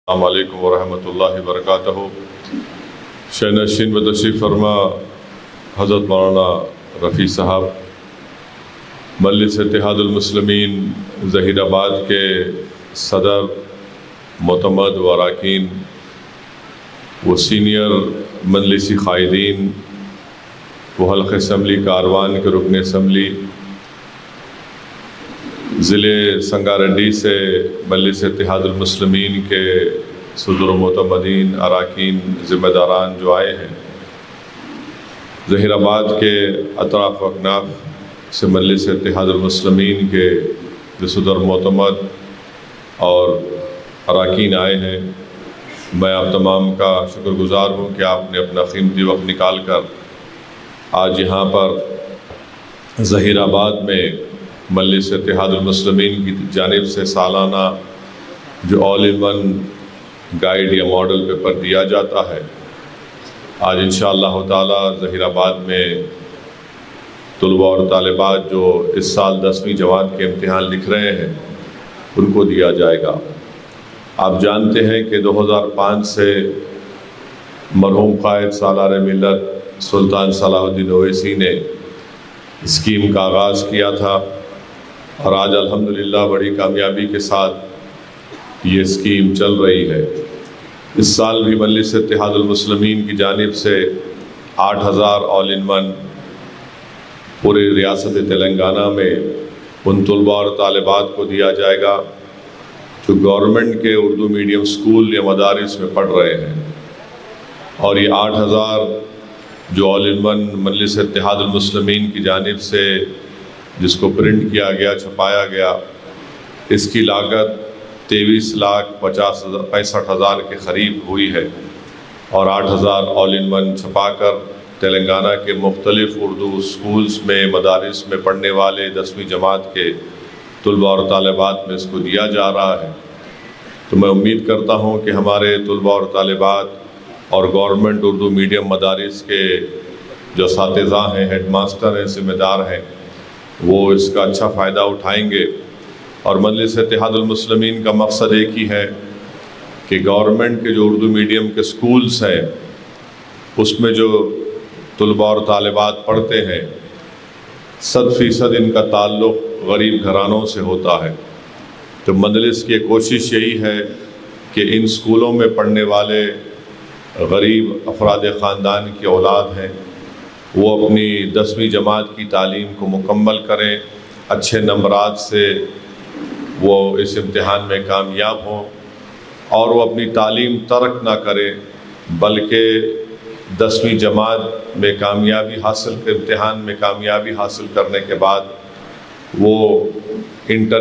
السلام علیکم ورحمۃ اللہ وبرکاتہ۔ شینشین و تشریف فرما حضرت مولانا رفیع صاحب، مجلس اتحاد المسلمین ظہیر آباد کے صدر، معتمد و اراکین، وہ سینئر مجلسی قائدین، وہ حلقہ اسمبلی کاروان کے رکن اسمبلی، ضلع سنگاریڈی سے مجلس اتحاد المسلمین کے صدر و معتمدین، اراکین، ذمہ داران جو آئے ہیں، ظہیر آباد کے اطراف و اکناف سے مجلس اتحاد المسلمین کے جو صدر معتمد اور اراکین آئے ہیں، میں آپ تمام کا شکر گزار ہوں کہ آپ نے اپنا قیمتی وقت نکال کر آج یہاں پر ظہیر آباد میں مجلس اتحاد المسلمین کی جانب سے سالانہ جو آل ان ون گائیڈ یا ماڈل پیپر دیا جاتا ہے، آج انشاءاللہ تعالی ظہیر آباد میں طلباء اور طالبات جو اس سال 10ویں جماعت کے امتحان لکھ رہے ہیں ان کو دیا جائے گا۔ آپ جانتے ہیں کہ 2005 سے مرحوم قائد سالار ملت سلطان صلاح الدین اویسی نے اسکیم کا آغاز کیا تھا، اور آج الحمدللہ بڑی کامیابی کے ساتھ یہ اسکیم چل رہی ہے۔ اس سال بھی مجلس اتحاد المسلمین کی جانب سے 8000 آل ان ون پوری ریاست تلنگانہ میں ان طلباء اور طالبات کو دیا جائے گا جو گورنمنٹ کے اردو میڈیم اسکول یا مدارس میں پڑھ رہے ہیں، اور یہ 8000 جو آل ان ون مجلس اتحاد المسلمین کی جانب سے جس کو پرنٹ کیا گیا، چھپایا گیا، اس کی لاگت 23,65,000 کے قریب ہوئی ہے، اور 8000 آل ان ون چھپا کر تلنگانہ کے مختلف اردو اسکولز میں، مدارس میں پڑھنے والے 10ویں جماعت کے طلباء اور طالبات میں اس کو دیا جا رہا ہے۔ تو میں امید کرتا ہوں کہ ہمارے طلباء اور طالبات اور گورنمنٹ اردو میڈیم مدارس کے جو اساتذہ ہیں، ہیڈ ماسٹر ہیں، ذمہ دار ہیں، وہ اس کا اچھا فائدہ اٹھائیں گے۔ اور مجلس اتحاد المسلمین کا مقصد ایک ہی ہے کہ گورنمنٹ کے جو اردو میڈیم کے سکولز ہیں اس میں جو طلباء اور طالبات پڑھتے ہیں 100% ان کا تعلق غریب گھرانوں سے ہوتا ہے۔ تو مجلس کی کوشش یہی ہے کہ ان سکولوں میں پڑھنے والے غریب افراد خاندان کی اولاد ہیں وہ اپنی 10ویں جماعت کی تعلیم کو مکمل کریں، اچھے نمبرات سے وہ اس امتحان میں کامیاب ہوں، اور وہ اپنی تعلیم ترک نہ کریں، بلکہ 10ویں جماعت میں کامیابی حاصل کر امتحان میں کامیابی حاصل کرنے کے بعد وہ انٹر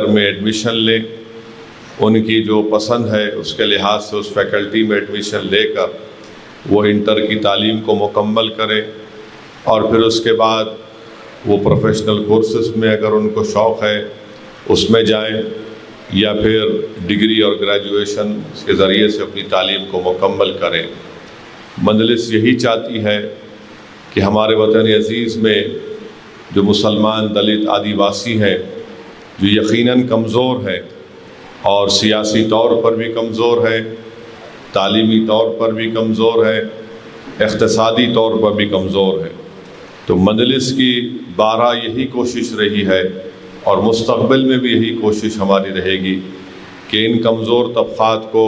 میں ایڈمیشن لیں، ان کی جو پسند ہے اس کے لحاظ سے اس فیکلٹی میں ایڈمیشن لے کر وہ انٹر کی تعلیم کو مکمل کریں، اور پھر اس کے بعد وہ پروفیشنل کورسز میں اگر ان کو شوق ہے اس میں جائیں، یا پھر ڈگری اور گریجویشن کے ذریعے سے اپنی تعلیم کو مکمل کریں۔ مجلس یہی چاہتی ہے کہ ہمارے وطن عزیز میں جو مسلمان، دلت، آدیواسی ہیں، جو یقیناً کمزور ہیں اور سیاسی طور پر بھی کمزور ہیں، تعلیمی طور پر بھی کمزور ہے، اقتصادی طور پر بھی کمزور ہے، تو مجلس کی بارہا یہی کوشش رہی ہے اور مستقبل میں بھی یہی کوشش ہماری رہے گی کہ ان کمزور طبقات کو،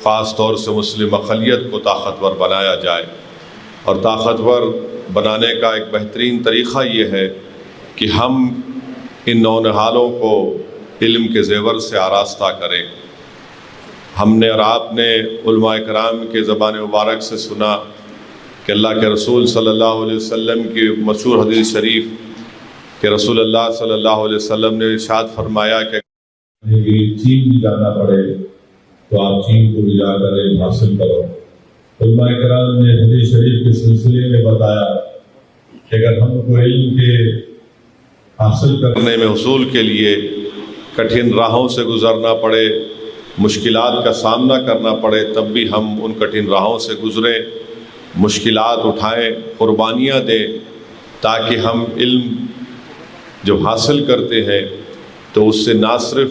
خاص طور سے مسلم اقلیت کو طاقتور بنایا جائے، اور طاقتور بنانے کا ایک بہترین طریقہ یہ ہے کہ ہم ان نونہالوں کو علم کے زیور سے آراستہ کریں۔ ہم نے اور آپ نے علماء کرام کے زبان مبارک سے سنا کہ اللہ کے رسول صلی اللہ علیہ وسلم کی مشہور حدیث شریف کہ رسول اللہ صلی اللہ علیہ وسلم نے ارشاد فرمایا کہ چین بھی جانا پڑے تو آپ چین کو بھی جا کر علم حاصل کرو۔ علماء کرام نے حدیث شریف کے سلسلے میں بتایا کہ اگر ہم کو علم کے حاصل کرنے میں حصول کے لیے کٹھن راہوں سے گزرنا پڑے، مشکلات کا سامنا کرنا پڑے، تب بھی ہم ان کٹھن راہوں سے گزریں، مشکلات اٹھائیں، قربانیاں دیں، تاکہ ہم علم جو حاصل کرتے ہیں تو اس سے نہ صرف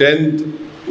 10th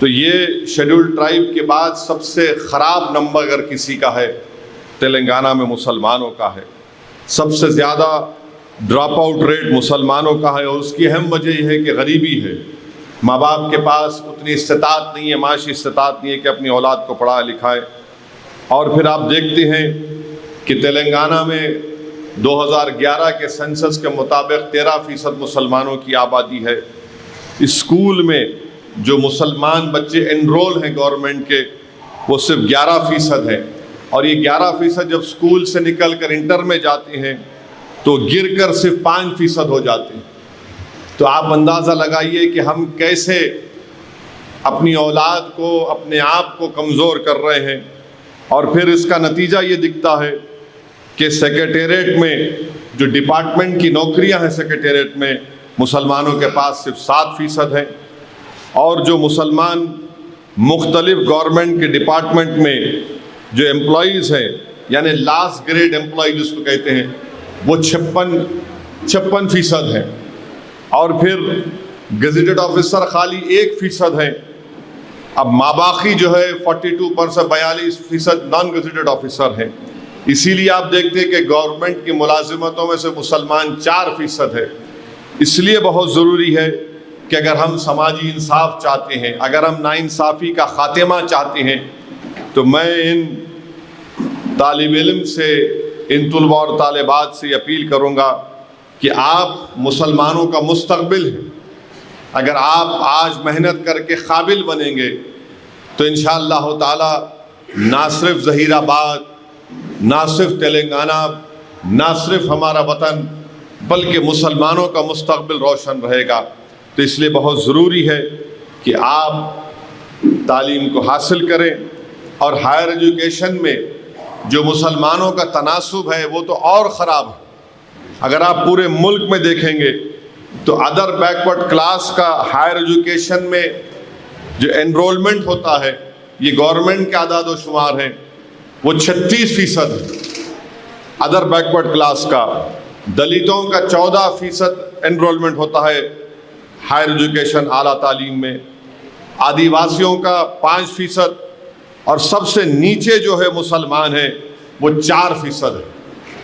تو یہ شیڈول ٹرائب کے بعد سب سے خراب نمبر اگر کسی کا ہے تلنگانہ میں مسلمانوں کا ہے. سب سے زیادہ ڈراپ آؤٹ ریٹ مسلمانوں کا ہے، اور اس کی اہم وجہ یہ ہے کہ غریبی ہے. ماں باپ کے پاس اتنی استطاعت نہیں ہے، معاشی استطاعت نہیں ہے کہ اپنی اولاد کو پڑھائے لکھائے. اور پھر آپ دیکھتے ہیں کہ تلنگانہ میں 2011 کے سینسس کے مطابق 13% مسلمانوں کی آبادی ہے. اسکول میں جو مسلمان بچے انرول ہیں گورنمنٹ کے وہ صرف 11% ہیں، اور یہ 11% جب اسکول سے نکل کر انٹر میں جاتے ہیں تو گر کر صرف 5% ہو جاتے ہیں. تو آپ اندازہ لگائیے کہ ہم کیسے اپنی اولاد کو، اپنے آپ کو کمزور کر رہے ہیں. اور پھر اس کا نتیجہ یہ دکھتا ہے کہ سیکریٹریٹ میں جو ڈپارٹمنٹ کی نوکریاں ہیں سیکریٹریٹ میں مسلمانوں کے پاس صرف 7% ہیں، اور جو مسلمان مختلف گورنمنٹ کے ڈپارٹمنٹ میں جو امپلائیز ہیں یعنی لاسٹ گریڈ امپلائی جس کو کہتے ہیں وہ 56% ہیں. اور پھر گزیٹڈ آفیسر خالی 1% ہیں. اب ماباقی جو ہے 42% نان گزیٹڈ آفیسر ہیں. اسی لیے آپ دیکھتے ہیں کہ گورنمنٹ کی ملازمتوں میں سے مسلمان 4% ہے. اس لیے بہت ضروری ہے کہ اگر ہم سماجی انصاف چاہتے ہیں، اگر ہم ناانصافی کا خاتمہ چاہتے ہیں، تو میں ان طالب علم سے، ان طلباء اور طالبات سے اپیل کروں گا کہ آپ مسلمانوں کا مستقبل ہیں. اگر آپ آج محنت کر کے قابل بنیں گے تو انشاءاللہ تعالی نہ صرف ظہیر آباد، نہ صرف تلنگانہ، نہ صرف ہمارا وطن بلکہ مسلمانوں کا مستقبل روشن رہے گا. تو اس لیے بہت ضروری ہے کہ آپ تعلیم کو حاصل کریں. اور ہائر ایجوکیشن میں جو مسلمانوں کا تناسب ہے وہ تو اور خراب ہے. اگر آپ پورے ملک میں دیکھیں گے تو ادر بیکورڈ کلاس کا ہائر ایجوکیشن میں جو انرولمنٹ ہوتا ہے، یہ گورنمنٹ کے اعداد و شمار ہیں، وہ 36% ہے ادر بیکورڈ کلاس کا. دلتوں کا 14% انرولمنٹ ہوتا ہے ہائر ایجوکیشن اعلیٰ تعلیم میں، آدیواسیوں کا 5%، اور سب سے نیچے جو ہے مسلمان ہیں وہ 4% ہے.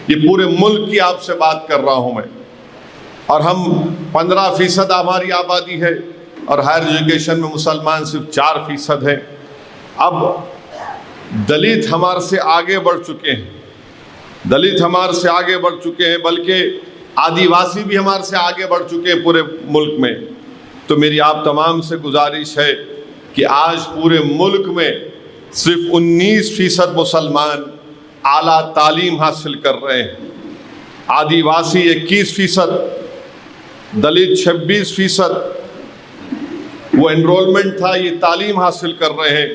یہ پورے ملک کی آپ سے بات کر رہا ہوں میں. اور ہم 15% ہماری آبادی ہے اور ہائر ایجوکیشن میں مسلمان صرف 4% ہیں. اب دلت ہمارے سے آگے بڑھ چکے ہیں، دلت ہمارے سے آگے بڑھ چکے ہیں، بلکہ آدیواسی بھی ہمارے سے آگے بڑھ چکے ہیں پورے ملک میں. تو میری آپ تمام سے گزارش ہے کہ آج پورے ملک میں صرف 19% مسلمان اعلیٰ تعلیم حاصل کر رہے ہیں، آدیواسی 21%، دلت 26%، وہ انرولمنٹ تھا، یہ تعلیم حاصل کر رہے ہیں،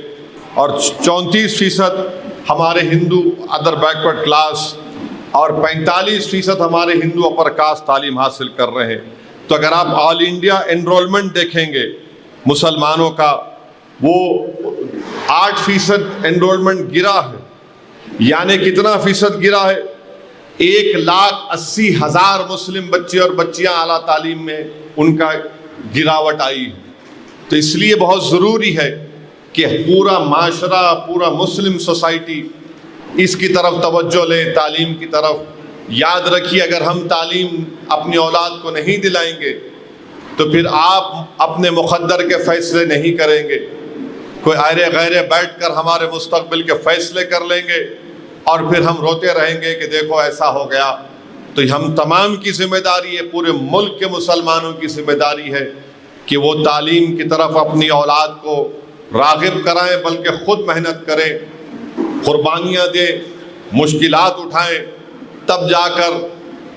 اور 34% ہمارے ہندو ادر بیکورڈ کلاس، اور 45% ہمارے ہندو اپر کاسٹ تعلیم حاصل کر رہے ہیں. تو اگر آپ آل انڈیا انرولمنٹ دیکھیں گے مسلمانوں کا، وہ 8% انرولمنٹ گرا ہے. یعنی کتنا فیصد گرا ہے؟ 1,80,000 مسلم بچے اور بچیاں اعلیٰ تعلیم میں ان کا گراوٹ آئی ہے. تو اس لیے بہت ضروری ہے کہ پورا معاشرہ، پورا مسلم سوسائٹی اس کی طرف توجہ لے، تعلیم کی طرف. یاد رکھیے اگر ہم تعلیم اپنی اولاد کو نہیں دلائیں گے تو پھر آپ اپنے مقدر کے فیصلے نہیں کریں گے. کوئی ایرے غیرے بیٹھ کر ہمارے مستقبل کے فیصلے کر لیں گے اور پھر ہم روتے رہیں گے کہ دیکھو ایسا ہو گیا. تو ہم تمام کی ذمہ داری ہے، پورے ملک کے مسلمانوں کی ذمہ داری ہے کہ وہ تعلیم کی طرف اپنی اولاد کو راغب کرائیں، بلکہ خود محنت کریں، قربانیاں دیں، مشکلات اٹھائیں. تب جا کر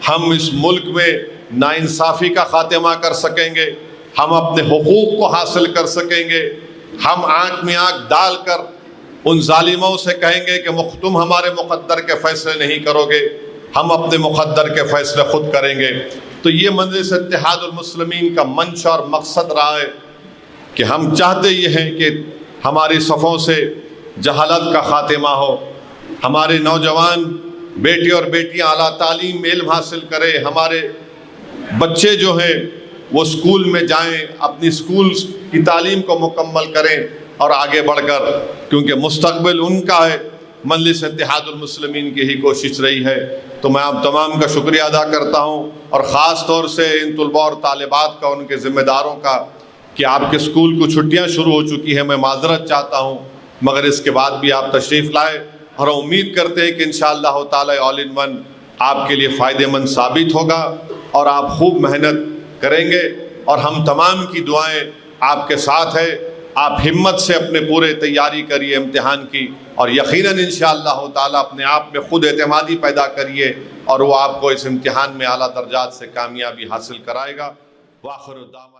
ہم اس ملک میں ناانصافی کا خاتمہ کر سکیں گے، ہم اپنے حقوق کو حاصل کر سکیں گے. ہم آنکھ میں آنکھ ڈال کر ان ظالموں سے کہیں گے کہ تم ہمارے مقدر کے فیصلے نہیں کرو گے، ہم اپنے مقدر کے فیصلے خود کریں گے. تو یہ مجلس اتحاد المسلمین کا منشا اور مقصد رہا ہے کہ ہم چاہتے یہ ہیں کہ ہماری صفوں سے جہالت کا خاتمہ ہو، ہمارے نوجوان بیٹے اور بیٹیاں اعلیٰ تعلیم میں علم حاصل کریں، ہمارے بچے جو ہیں وہ اسکول میں جائیں، اپنی اسکول کی تعلیم کو مکمل کریں اور آگے بڑھ کر، کیونکہ مستقبل ان کا ہے، مجلس اتحاد المسلمین کی ہی کوشش رہی ہے۔ تو میں آپ تمام کا شکریہ ادا کرتا ہوں، اور خاص طور سے ان طلباء اور طالبات کا، ان کے ذمہ داروں کا، کہ آپ کے اسکول کو چھٹیاں شروع ہو چکی ہیں، میں معذرت چاہتا ہوں، مگر اس کے بعد بھی آپ تشریف لائے، اور امید کرتے ہیں کہ انشاءاللہ تعالی آل ان ون آپ کے لیے فائدہ مند ثابت ہوگا، اور آپ خوب محنت کریں گے، اور ہم تمام کی دعائیں آپ کے ساتھ ہے۔ آپ ہمت سے اپنے پورے تیاری کریے امتحان کی، اور یقیناً انشاءاللہ تعالی اپنے آپ میں خود اعتمادی پیدا کریے، اور وہ آپ کو اس امتحان میں اعلیٰ درجات سے کامیابی حاصل کرائے گا۔ وآخر الدعوانا